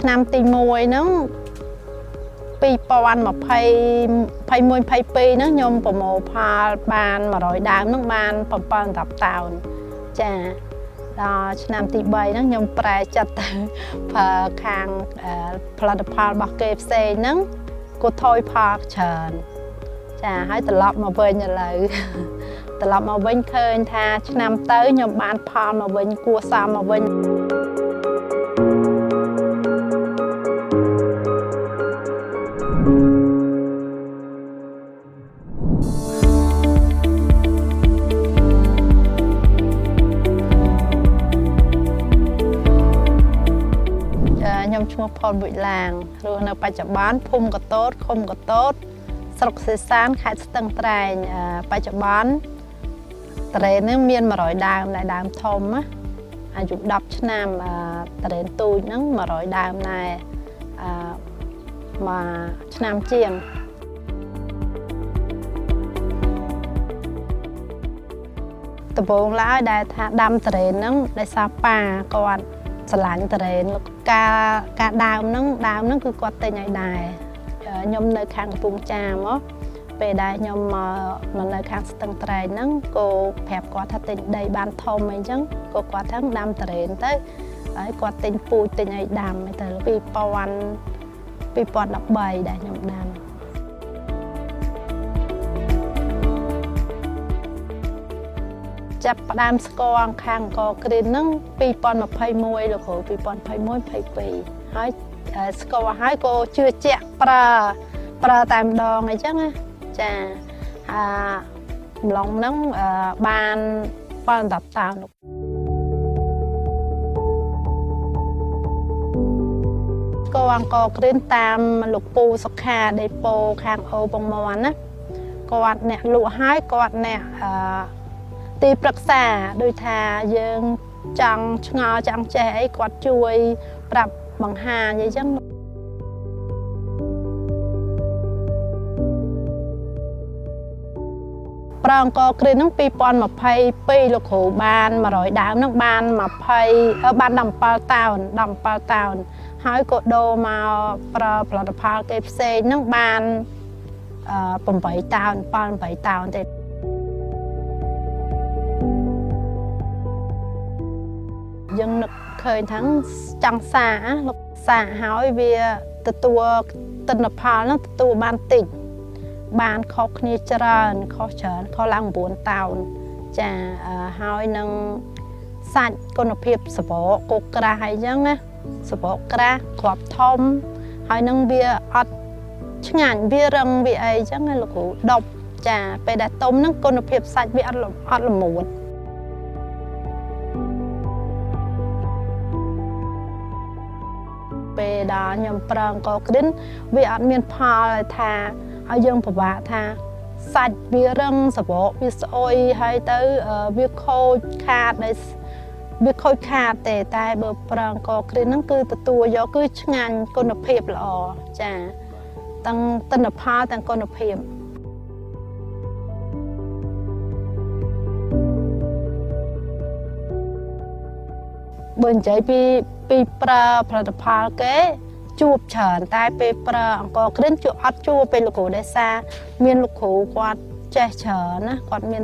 ឆ្នាំទី1ហ្នឹង2020ហ្នឹងខ្ញុំប្រមូលផលបាន100ដើមហ្នឹងបាន7 10តោនចាដល់ឆ្នាំទី3ហ្នឹងខ្ញុំប្រែចិត្តទៅប្រើខាងផលិតផលរបស់គេផ្សេងហ្នឹងក៏ថយផលច្រើនចាហើយត្រឡប់មកវិញឥឡូវត្រឡប់មកវិញឃើញថាឆ្នាំទៅខ្ញុំបានផលមកវិញគួរសមមកវិញខ្ញុំឈ្មោះផលបុយឡាងរស់នៅបច្ចុប្បន្នភូមិកតូតឃុំកតូតស្រុកសេសានខេត្តស្ទឹងត្រែងបច្ចុប្បន្នត្រេននេះមាន100ដើមដែលដើមធំណាអាយុ10ឆ្នាំត្រេនទូចហ្នឹង100ដើមដែរមួយឆ្នាំជាងដំបូងឡើយដែលថាដាំត្រេនហ្នឹងដោយសារប៉ាគាត់ស្រឡាញ់ត្រេនការដើមហ្នឹងគឺគាត់ទិញឲ្យដែរខ្ញុំនៅខាងកំពង់ចាមហ៎ពេលដែលខ្ញុំមកនៅខាងស្ទឹងត្រែងហ្នឹងក៏ប្រាប់គាត់ថាទិញដីបានធំអីចឹងក៏គាត់ថាដាំត្រេនទៅហើយគាត់ទិញពូជទិញឲ្យដាំទៅ2013ដែលខ្ញុំដាំចាប់ផ្ដើមស្គាល់ខាងកក្រៀនហ្នឹង2021លោកគ្រូ2021 22ហើយស្គាល់ហើយក៏ជឿជាក់ប្រើតែម្ដងអីចឹងណាចាម្លងហ្នឹងបាន10តោនស្គាល់អង្គក្រៀនតាមលោកពូសុខាដេប៉ូខាងអូបងមន់ណាគាត់អ្នកលក់ហើយគាត់អ្នកទីប្រឹក្សាដូចថាយើងចង់ឆ្ងល់ចង់ចេះអីគាត់ជួយប្រាប់បង្ហាញអីចឹងប្រងកក្រៀនហ្នឹង2022លោកគ្រូបាន100ដើមហ្នឹងបាន17តោនហើយក៏ដូរមកប្រើផលិតផលគេផ្សេងហ្នឹងបាន8តោន8តោនទេយើងនឹកឃើញថាចង់សាលោកសាហើយវាទទួលទិន្នផលហ្នឹងទទួលបានតិចបានខុសគ្នាច្រើនខុសឡើង9តោនចាហើយនឹងសាច់គុណភាពសបកគោកក្រាស់អីចឹងណាសបកក្រាស់គ្រាប់ធំហើយនឹងវាអត់ឆ្ងាញ់វារឹងវាអីចឹងណាលោកគ្រូដប់ចាពេលដែលទុំហ្នឹងគុណភាពសាច់វាអត់ល្មួតពេលដល់ខ្ញុំប្រឹងកក្រៀនវាអត់មានផលថាឲ្យយើងពិបាកថាសាច់វារឹងសបកវាស្អុយហើយទៅវាខូចខាតទេតែបើប្រឹងកក្រៀនហ្នឹងគឺទទួលយកគឺឆ្ងាញ់គុណភាពល្អចាទាំងទិន្នផលទាំងគុណភាពបើនិយាយពីប្រើផលិតផលគេជួបច្រើនតែពេលប្រើអង្គក្រៀនជួបអត់ជួបពេលលោកគ្រូដែលសារមានលោកគ្រូគាត់ចេះច្រើនណាគាត់មាន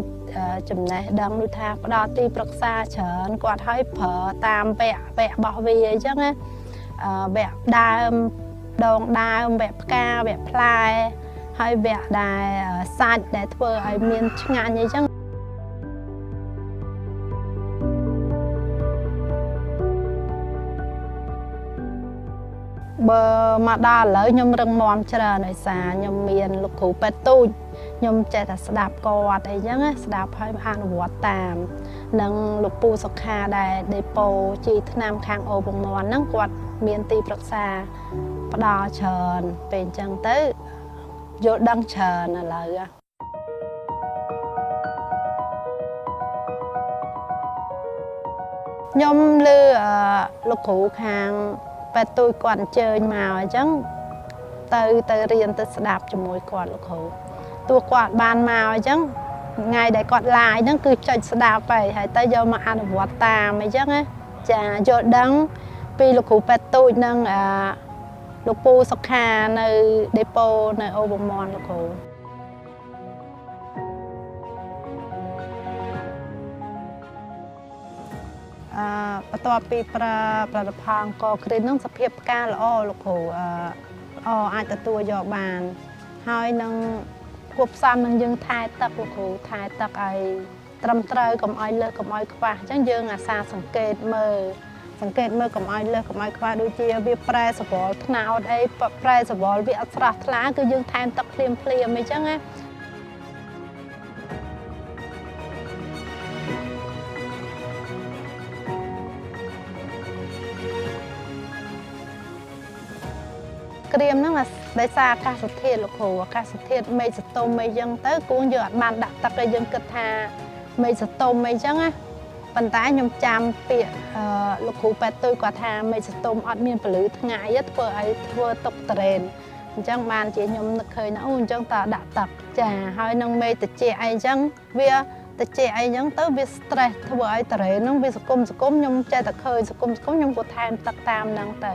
ចំណេះដឹងដូចថាផ្ដល់ទីប្រឹក្សាច្រើនគាត់ឲ្យប្រើតាមវគ្គរបស់វាអញ្ចឹងណាវគ្គដើមដងដើមវគ្គផ្កាវគ្គផ្លែហើយវគ្គដែលសាច់ដែលធ្វើឲ្យមានឆ្ងាញ់អីចឹងបើមកដល់ឥឡូវខ្ញុំរឹងមាំច្រើនដោយសារខ្ញុំមានលោកគ្រូពេទ្យទូចខ្ញុំចេះតែស្ដាប់គាត់អីចឹងណាស្ដាប់ហើយអនុវត្តតាមនិងលោកពូសុខាដែលដេប៉ូជីថ្នាំខាងអូបងមន់ហ្នឹងគាត់មានទីប្រឹក្សាផ្ដល់ច្រើនពេលអញ្ចឹងទៅយល់ដឹងច្រើនឥឡូវខ្ញុំលើលោកគ្រូខាងពេទ្យទូចគាត់អញ្ជើញមកអញ្ចឹងទៅរៀនទៅស្ដាប់ជាមួយគាត់លោកគ្រូទោះគាត់បានមកអញ្ចឹងថ្ងៃដែលគាត់ឡាយហ្នឹងគឺចុចស្ដាប់ហើយទៅយកមកអនុវត្តតាមអញ្ចឹងណាចាយល់ដឹង ពីលោកគ្រូប៉ែតទូចនឹងលោកពូសុខានៅដេប៉ូនៅអូបមនលោកគ្រូបន្ទាប់ពីប្រើផលិតផលអង្គគ្រីននឹងសភាពផ្កាល្អលោកគ្រូអាចទទួលយកបានហើយនឹងគួបផ្សំនឹងយើងថែទឹកលោកគ្រូថែទឹកឲ្យត្រឹមត្រូវកុំឲ្យលើសកុំឲ្យខ្វះអញ្ចឹងយើងអាសាសង្កេតមើលកុំឲ្យលើសកុំឲ្យខ្វះដូចជាវាប្រែសវល់ថ្នោតអីប្រែសវល់វាអត់ស្រស់ថ្លាគឺយើងថែមទឹកភ្លាមអញ្ចឹងណាក្រៀមហ្នឹងដោយសារអាកាសធាតុលោកគ្រូអាកាសធាតុមេឃសតុំអីចឹងទៅគួរយើងអត់បានដាក់ទឹកឲ្យយើងគិតថាមេឃសតុំអីចឹងណាប៉ុន្តែខ្ញុំចាំពាក្យលោកគ្រូប៉ែតទុយគាត់ថាមេឃសតុំអត់មានពលឺថ្ងៃធ្វើទុកត្រេនអញ្ចឹងបានជាខ្ញុំនឹកឃើញអូអញ្ចឹងតើដាក់ទឹកចាហើយនឹងមេឃត្រជាក់អីចឹងវាត្រជាក់អីចឹងទៅវា stress ធ្វើឲ្យត្រេនហ្នឹងវាសគុំខ្ញុំចេះតែឃើញសគុំខ្ញុំក៏ថែមទឹកតាមហ្នឹងទៅ